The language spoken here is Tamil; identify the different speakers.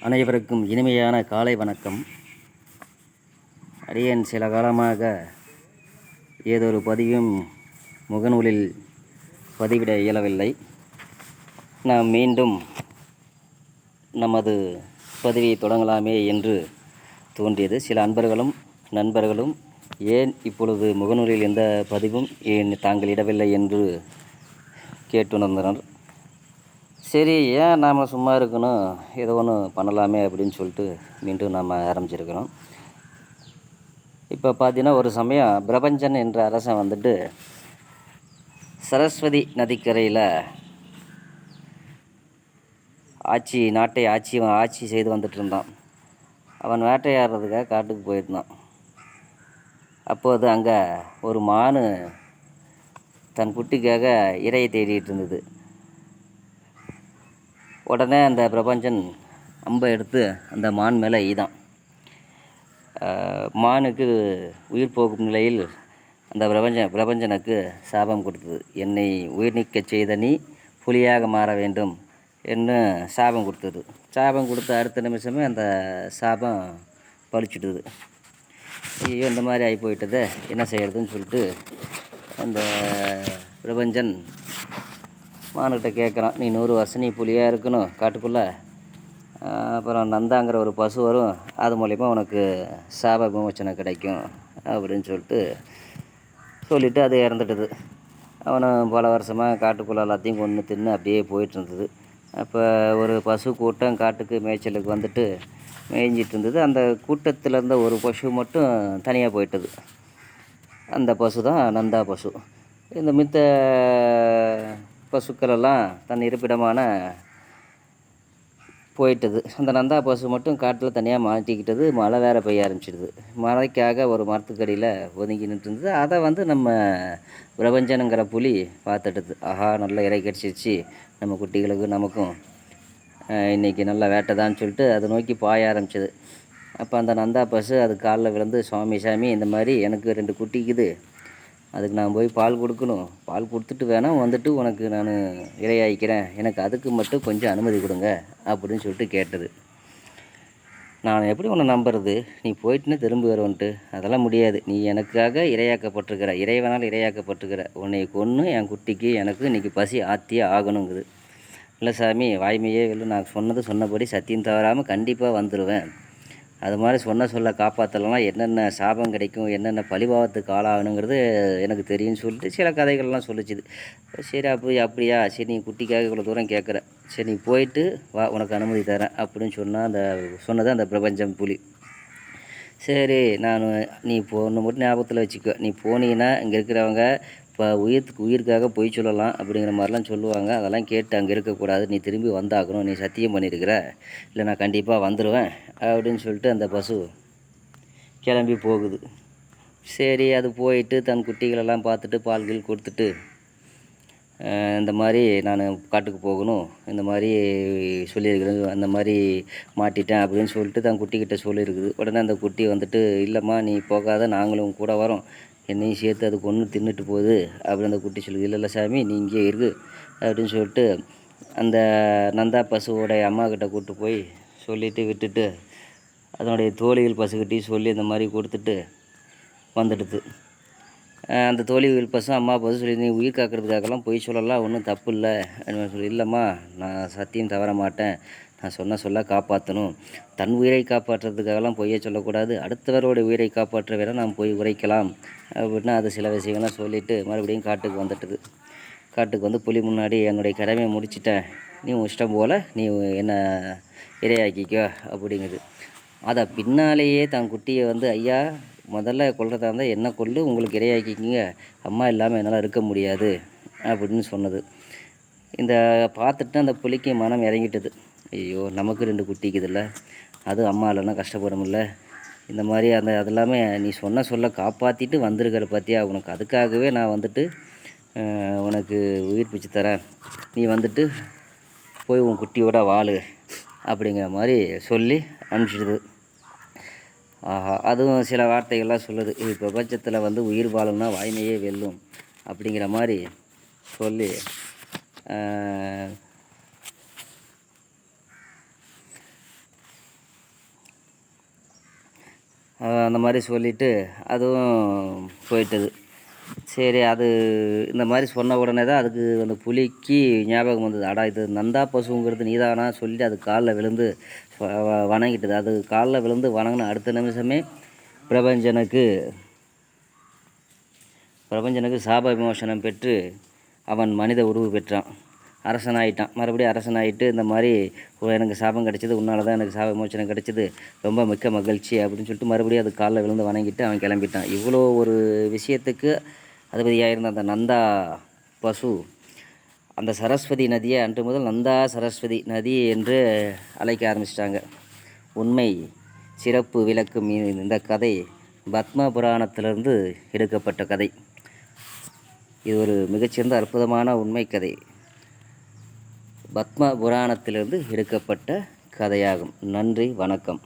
Speaker 1: அனைவருக்கும் இனிமையான காலை வணக்கம். அடியேன் சில காலமாக ஏதொரு பதிவும் முகநூலில் பதிவிட இயலவில்லை. நாம் மீண்டும் நமது பதிவை தொடங்கலாமே என்று தோன்றியது. சில நண்பர்களும் ஏன் இப்பொழுது முகநூலில் எந்த பதிவும் ஏன் தாங்கள் இடவில்லை என்று கேட்டுணர்ந்தனர். சரி, ஏன் நாம் சும்மா இருக்கணும், ஏதோ ஒன்று பண்ணலாமே அப்படின்னு சொல்லிட்டு மீண்டும் நாம் ஆரம்பிச்சிருக்கிறோம். இப்போ பார்த்தீங்கன்னா, ஒரு சமயம் பிரபஞ்சன் என்ற அரசன் வந்துட்டு சரஸ்வதி நதிக்கரையில் நாட்டை ஆட்சி செய்து வந்துட்டு இருந்தான். அவன் வேட்டையாடுறதுக்காக காட்டுக்கு போயிருந்தான். அப்போது அங்கே ஒரு மான் தன் குட்டிக்காக இரையை தேடிட்டு இருந்தது. உடனே அந்த பிரபஞ்சன் அம்பை எடுத்து அந்த மான் மேலே எய்தான். மானுக்கு உயிர் போகும் நிலையில் அந்த பிரபஞ்சனுக்கு சாபம் கொடுத்தது. என்னை உயிர் நீக்கச் செய்த நீ புலியாக மாற வேண்டும் என்று சாபம் கொடுத்தது. சாபம் கொடுத்த அடுத்த நிமிஷமே அந்த சாபம் பழிச்சுட்டுது. ஐயோ, இந்த மாதிரி ஆகி போயிட்டது, என்ன செய்யறதுன்னு சொல்லிட்டு அந்த பிரபஞ்சன் மானுக்கிட்ட கேட்குறான். நீ 100 வருஷம் நீ புலியாக இருக்கணும் காட்டுக்குள்ளே, அப்புறம் நந்தாங்கிற ஒரு பசு வரும், அது மூலிமா உனக்கு சாப விமோச்சனை கிடைக்கும் அப்படின்னு சொல்லிவிட்டு அது இறந்துட்டுது. அவனும் பல வருஷமாக காட்டுக்குள்ளே எல்லாத்தையும் கொன்று தின்னு அப்படியே போயிட்டு இருந்தது. அப்போ ஒரு பசு கூட்டம் காட்டுக்கு மேய்ச்சலுக்கு வந்துட்டு மேய்ஞ்சிட்டு இருந்தது. அந்த கூட்டத்தில் இருந்த ஒரு பசு மட்டும் தனியாக போயிட்டது. அந்த பசு தான் நந்தா பசு. இந்த மித்த பசுக்களெல்லாம் தன் இருப்பிடமான போயிட்டது. அந்த நந்தா பசு மட்டும் காட்டில் தனியாக மாட்டிக்கிட்டது. மழை வேறு பெய்ய ஆரம்பிச்சிடுது. மழைக்காக ஒரு மரத்துக்கடியில் ஒதுங்கி நின்றுருந்தது. அதை நம்ம பிரபஞ்சனுங்கிற புலி பார்த்துட்டுது. ஆஹா, நல்ல இறை கிடச்சிருச்சு, நம்ம குட்டிகளுக்கு நமக்கும் இன்றைக்கி நல்ல வேட்டைதான்னு சொல்லிட்டு அதை நோக்கி பாய ஆரம்பிச்சிது. அப்போ அந்த நந்தா பசு அது காலில் விழுந்து, சாமி இந்த மாதிரி எனக்கு 2 குட்டிக்குது, அதுக்கு நான் போய் பால் கொடுக்கணும், பால் கொடுத்துட்டு வேணால் வந்துட்டு உனக்கு நான் இரையாய்க்கிறேன், எனக்கு அதுக்கு மட்டும் கொஞ்சம் அனுமதி கொடுங்க அப்படின்னு சொல்லிட்டு கேட்டது. நான் எப்படி உன்னை நம்புறது, நீ போயிட்டுன்னு திரும்பி வருவன்ட்டு? அதெல்லாம் முடியாது, நீ எனக்காக இரையாக்கப்பட்டிருக்கிற, இறைவனால் இரையாக்கப்பட்டிருக்கிற, உன்னை கொன்று என் குட்டிக்கு எனக்கு இன்றைக்கி பசி ஆற்றியே ஆகணுங்குது. இல்லை சாமி, வாய்மையே இல்லை, நான் சொன்னபடி சத்தியம் தவறாமல் கண்டிப்பாக வந்துடுவேன். அது மாதிரி சொல்ல காப்பாற்றலாம், என்னென்ன சாபம் கிடைக்கும், என்னென்ன பழிபாவத்துக்கு ஆளாகணுங்கிறது எனக்கு தெரியும்னு சொல்லிட்டு சில கதைகள்லாம் சொல்லிச்சுது. சரி, அப்படியா, சரி, நீ குட்டிக்காக இவ்வளோ தூரம் கேட்குற, சரி நீ போயிட்டு வா, உனக்கு அனுமதி தரேன் அப்படின்னு சொன்னது அந்த பிரபஞ்சம் புலி. சரி, நீ ஒன்று மட்டும் ஞாபகத்தில் வச்சுக்கோ, நீ போனீங்கன்னா இங்கே இருக்கிறவங்க இப்போ உயிருக்காக பொய் சொல்லலாம் அப்படிங்கிற மாதிரிலாம் சொல்லுவாங்க. அதெல்லாம் கேட்டு அங்கே இருக்கக்கூடாது, நீ திரும்பி வந்தாகணும், நீ சத்தியம் பண்ணியிருக்கிற, இல்லை நான் கண்டிப்பாக வந்துடுவேன் அப்படின்னு சொல்லிட்டு அந்த பசு கிளம்பி போகுது. சரி, அது போயிட்டு தன் குட்டிகளெல்லாம் பார்த்துட்டு பால்கள் கொடுத்துட்டு இந்த மாதிரி நான் காட்டுக்கு போகணும், இந்த மாதிரி சொல்லியிருக்கிறேன், அந்த மாதிரி மாட்டிட்டேன் அப்படின்னு சொல்லிட்டு தன் குட்டிக்கிட்ட சொல்லியிருக்குது. உடனே அந்த குட்டி வந்துட்டு, இல்லைம்மா நீ போகாத, நாங்களும் கூட வரோம், என்னையும் சேர்த்து அது கொன்று தின்னுட்டு போகுது அப்படின்னு அந்த குட்டி சொல்லுது. இல்லை சாமி, நீ இங்கே இருக்கு அப்படின்னு சொல்லிட்டு அந்த நந்தா பசுவோடைய அம்மா கிட்ட கூப்பிட்டு போய் சொல்லிவிட்டு விட்டுட்டு அதனுடைய தோழிகள் பசுக்கிட்டையும் சொல்லி இந்த மாதிரி கொடுத்துட்டு வந்துடுது. அந்த தோழிகள் பசு அம்மா பசு சொல்லி, நீ உயிர் காக்கிறதுக்காகலாம் பொய் சொல்லலாம், ஒன்றும் தப்பு இல்லை அப்படின்னு சொல்லி, இல்லைம்மா நான் சத்தியம் தவற மாட்டேன், நான் சொல்ல காப்பாற்றணும், தன் உயிரை காப்பாற்றுறதுக்காகலாம் பொய்யை சொல்லக்கூடாது, அடுத்தவரோட உயிரை காப்பாற்ற வேணால் நாம் போய் உரைக்கலாம் அப்படின்னா அது சில விஷயங்கள்லாம் சொல்லிவிட்டு மறுபடியும் காட்டுக்கு வந்துட்டுது. காட்டுக்கு வந்து புலி முன்னாடி, என்னுடைய கடமையை முடிச்சிட்டேன், நீ உன் இஷ்டம் போல் நீ என்ன இரையாக்கிக்கோ அப்படிங்குது. அதை பின்னாலேயே தன் குட்டியை வந்து, ஐயா முதல்ல கொல்றதா இருந்தால் என்ன கொல்லு, உங்களுக்கு இரையாக்கிக்கிங்க, அம்மா இல்லாமல் என்னால் இருக்க முடியாது அப்படின்னு சொன்னது. இந்த பார்த்துட்டு அந்த புலிக்கு மனம் இறங்கிட்டது. ஐயோ, நமக்கு 2 குட்டிக்குதில்ல, அது அம்மா இல்லைன்னா கஷ்டப்படும்ல, இந்த மாதிரி அதெல்லாமே நீ சொல்ல காப்பாற்றிட்டு வந்திருக்கிற பார்த்தியா, உனக்கு அதுக்காகவே நான் வந்துட்டு உனக்கு உயிர் பிச்சு தரேன், நீ வந்துட்டு போய் உன் குட்டியோட வாழு அப்படிங்கிற மாதிரி சொல்லி அனுப்பிச்சிடுது. ஆஹா, அதுவும் சில வார்த்தைகள்லாம் சொல்லுது. இது பிரபஞ்சத்தில் வந்து உயிர் வாழணும்னா வாய்மையே வெல்லும் அப்படிங்கிற மாதிரி சொல்லி அந்த மாதிரி சொல்லிவிட்டு அதுவும் போயிட்டது. சரி, அது இந்த மாதிரி சொன்ன உடனே தான் அதுக்கு அந்த புலிக்கு ஞாபகம் வந்தது. அடா, இது நந்தா பசுங்கிறது நீதானா சொல்லிட்டு அது காலில் விழுந்து வணங்கிட்டது. அது காலில் விழுந்து வணங்கின அடுத்த நிமிஷமே பிரபஞ்சனுக்கு சாப விமோசனம் பெற்று அவன் மனித உருவு பெற்றான், அரசனாயிட்டான். மறுபடியும் அரசனாயிட்டு இந்த மாதிரி எனக்கு சாபம் கிடச்சிது, உன்னால தான் எனக்கு சாப விமோசனம் கிடச்சிது, ரொம்ப மிக்க மகிழ்ச்சி அப்படின்னு சொல்லிட்டு மறுபடியும் அது காலில் விழுந்து வணங்கிட்டு அவன் கிளம்பிட்டான். இவ்வளோ ஒரு விஷயத்துக்கு அதிபதியாக இருந்த அந்த நந்தா பசு அந்த சரஸ்வதி நதியை அன்று முதல் நந்தா சரஸ்வதி நதி என்று அழைக்க ஆரம்பிச்சிட்டாங்க. உண்மை சிறப்பு விளக்கும் இந்த கதை பத்ம புராணத்திலிருந்து எடுக்கப்பட்ட கதை. இது ஒரு மிகச்சிறந்த அற்புதமான உண்மை கதை. பத்ம புராணத்திலிருந்து எடுக்கப்பட்ட கதையாகும். நன்றி, வணக்கம்.